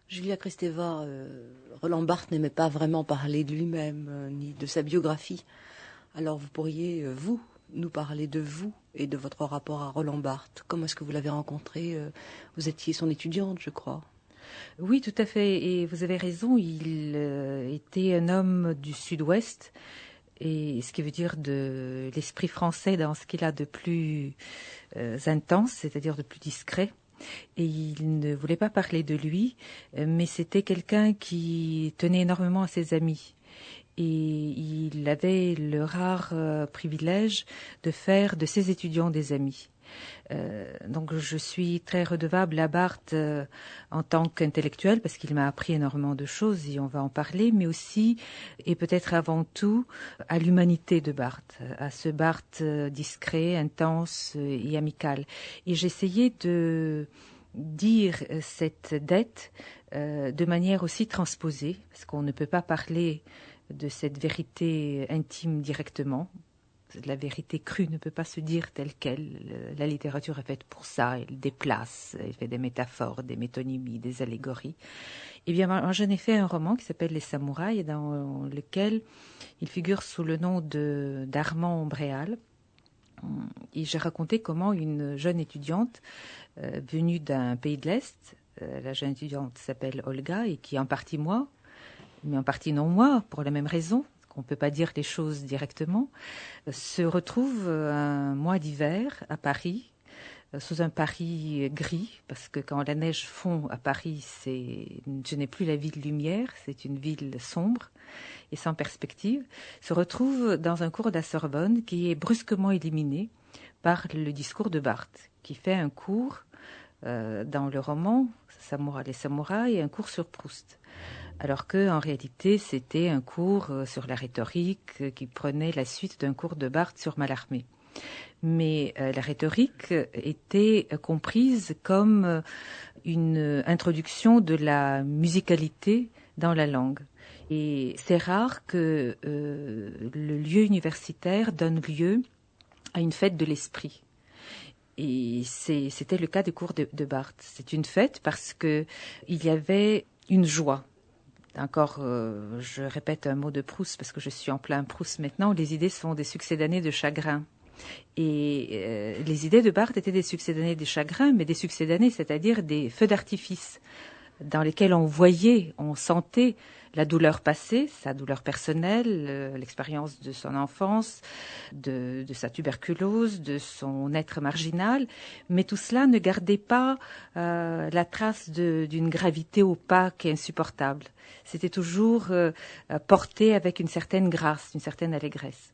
Julia Kristeva, Roland Barthes n'aimait pas vraiment parler de lui-même, ni de sa biographie. Alors vous pourriez, vous, nous parler de vous et de votre rapport à Roland Barthes. Comment est-ce que vous l'avez rencontré? Vous étiez son étudiante, je crois. Oui, tout à fait. Et vous avez raison, il était un homme du Sud-Ouest, et ce qui veut dire de l'esprit français dans ce qu'il a de plus intense, c'est-à-dire de plus discret. Et il ne voulait pas parler de lui, mais c'était quelqu'un qui tenait énormément à ses amis. Et il avait le rare privilège de faire de ses étudiants des amis. Donc je suis très redevable à Barthes en tant qu'intellectuel parce qu'il m'a appris énormément de choses et on va en parler, mais aussi et peut-être avant tout à l'humanité de Barthes, à ce Barthes discret, intense et amical. Et j'essayais de dire cette dette de manière aussi transposée, parce qu'on ne peut pas parler de cette vérité intime directement. La vérité crue ne peut pas se dire telle qu'elle. La littérature est faite pour ça. Elle déplace, elle fait des métaphores, des métonymies, des allégories. Eh bien, moi, j'en ai fait un roman qui s'appelle Les Samouraïs, dans lequel il figure sous le nom d'Armand Bréal. Et j'ai raconté comment une jeune étudiante venue d'un pays de l'Est, la jeune étudiante s'appelle Olga et qui est en partie moi, mais en partie non moi, pour la même raison, qu'on ne peut pas dire les choses directement, se retrouve un mois d'hiver à Paris, sous un Paris gris, parce que quand la neige fond à Paris, je n'ai plus la ville lumière, c'est une ville sombre et sans perspective, se retrouve dans un cours de la Sorbonne qui est brusquement éliminé par le discours de Barthes, qui fait un cours dans le roman Les Samouraïs et un cours sur Proust. Alors qu'en réalité, c'était un cours sur la rhétorique qui prenait la suite d'un cours de Barthes sur Mallarmé. Mais la rhétorique était comprise comme une introduction de la musicalité dans la langue. Et c'est rare que le lieu universitaire donne lieu à une fête de l'esprit. Et c'était le cas des cours de Barthes. C'est une fête parce que il y avait une joie. Encore, je répète un mot de Proust parce que je suis en plein Proust maintenant. Les idées sont des succédanées de chagrin. Et les idées de Barthes étaient des succédanées de chagrin, mais des succédanées, c'est-à-dire des feux d'artifice dans lesquels on voyait, on sentait la douleur passée, sa douleur personnelle, l'expérience de son enfance, de sa tuberculose, de son être marginal, mais tout cela ne gardait pas la trace d'une gravité opaque et insupportable. C'était toujours porté avec une certaine grâce, une certaine allégresse.